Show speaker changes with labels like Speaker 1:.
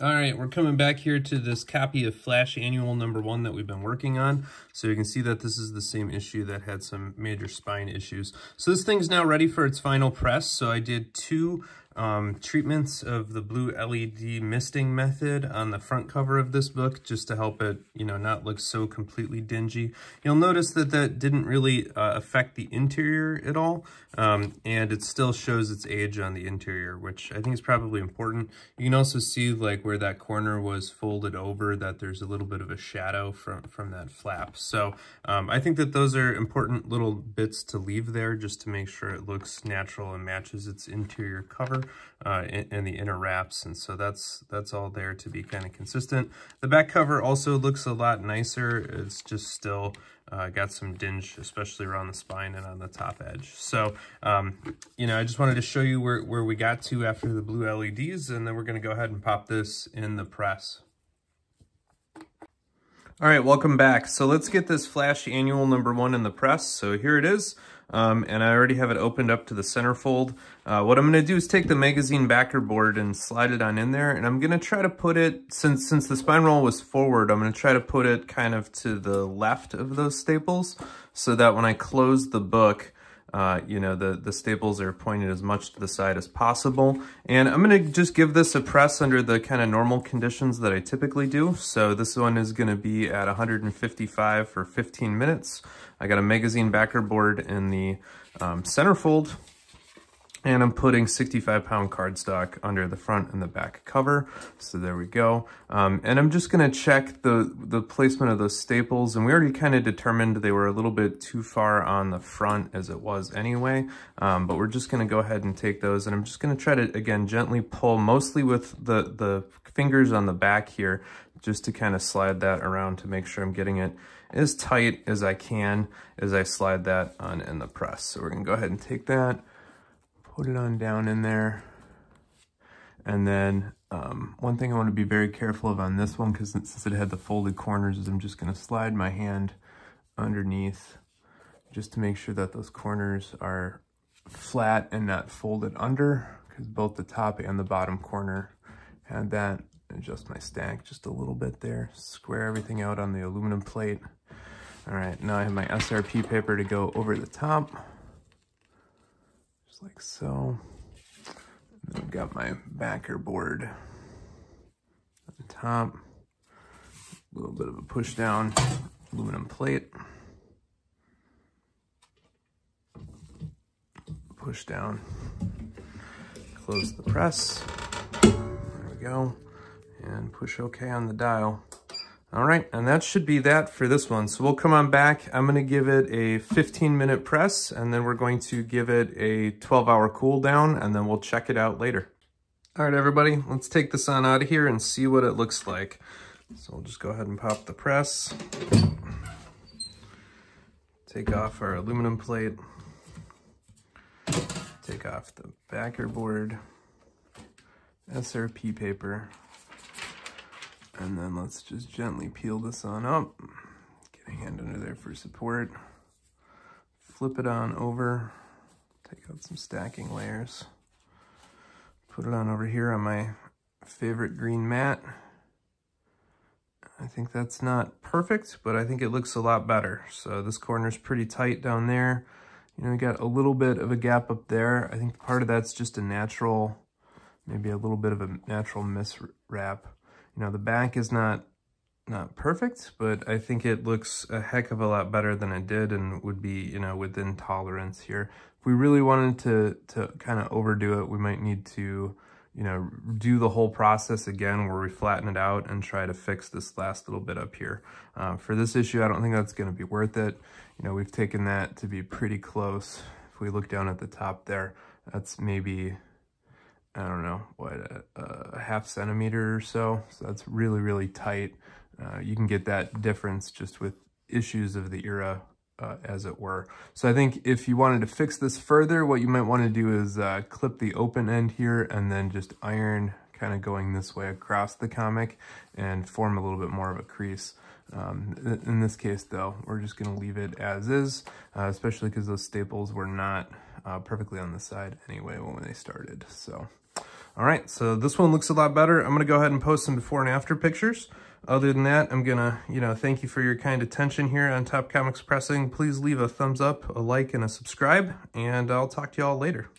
Speaker 1: All right, we're coming back here to this copy of Flash Annual #1 that we've been working on. So you can see that this is the same issue that had some major spine issues. So this thing's now ready for its final press. So I did two treatments of the blue LED misting method on the front cover of this book, just to help it, not look so completely dingy. You'll notice that that didn't really affect the interior at all, and it still shows its age on the interior, which I think is probably important. You can also see like where that corner was folded over, that there's a little bit of a shadow from that flap. So I think that those are important little bits to leave there just to make sure it looks natural and matches its interior cover and the inner wraps. And so that's all there to be kind of consistent. The back cover also looks a lot nicer. It's just still got some dinge, especially around the spine and on the top edge. So, I just wanted to show you where we got to after the blue LEDs, and then we're going to go ahead and pop this in the press. All right, welcome back. So let's get this Flash Annual #1 in the press. So here it is. And I already have it opened up to the centerfold. What I'm going to do is take the magazine backer board and slide it on in there, and I'm going to try to put it, since the spine roll was forward, I'm going to try to put it kind of to the left of those staples, so that when I close the book, the staples are pointed as much to the side as possible. And I'm going to just give this a press under the kind of normal conditions that I typically do. So this one is going to be at 155 for 15 minutes. I got a magazine backer board in the centerfold, and I'm putting 65-pound cardstock under the front and the back cover. So there we go. And I'm just gonna check the placement of those staples. And we already kind of determined they were a little bit too far on the front as it was anyway. But we're just gonna go ahead and take those. And I'm just gonna try to, again, gently pull, mostly with the fingers on the back here, just to kind of slide that around to make sure I'm getting it as tight as I can as I slide that on in the press. So we're gonna go ahead and take that, put it on down in there. And then one thing I want to be very careful of on this one, because since it had the folded corners, is I'm just going to slide my hand underneath just to make sure that those corners are flat and not folded under, because both the top and the bottom corner had that. Adjust my stack just a little bit there, square everything out on the aluminum plate. All right, now I have my SRP paper to go over the top, just like so. And then I've got my backer board on the top, a little bit of a push down aluminum plate, push down, close the press, there we go, and push OK on the dial. All right, and that should be that for this one. So we'll come on back. I'm gonna give it a 15-minute press, and then we're going to give it a 12-hour cool down, and then we'll check it out later. All right, everybody, let's take this on out of here and see what it looks like. So we'll just go ahead and pop the press. Take off our aluminum plate. Take off the backer board, SRP paper. And then let's just gently peel this on up. Get a hand under there for support. Flip it on over. Take out some stacking layers. Put it on over here on my favorite green mat. I think that's not perfect, but I think it looks a lot better. So this corner's pretty tight down there. We got a little bit of a gap up there. I think part of that's just a natural, maybe a little bit of a natural miswrap. The back is not perfect, but I think it looks a heck of a lot better than it did and would be, within tolerance here. If we really wanted to kind of overdo it, we might need to, do the whole process again where we flatten it out and try to fix this last little bit up here. For this issue, I don't think that's going to be worth it. We've taken that to be pretty close. If we look down at the top there, that's maybe, I don't know, what, a half centimeter or so. So that's really, really tight. You can get that difference just with issues of the era, as it were. So I think if you wanted to fix this further, what you might want to do is clip the open end here and then just iron kind of going this way across the comic and form a little bit more of a crease. In this case, though, we're just going to leave it as is, especially because those staples were not perfectly on the side anyway when they started. So All right, so this one looks a lot better. I'm gonna go ahead and post some before and after pictures. Other than that, I'm gonna, thank you for your kind attention here on Top Comics Pressing. Please leave a thumbs up, a like, and a subscribe, and I'll talk to y'all later.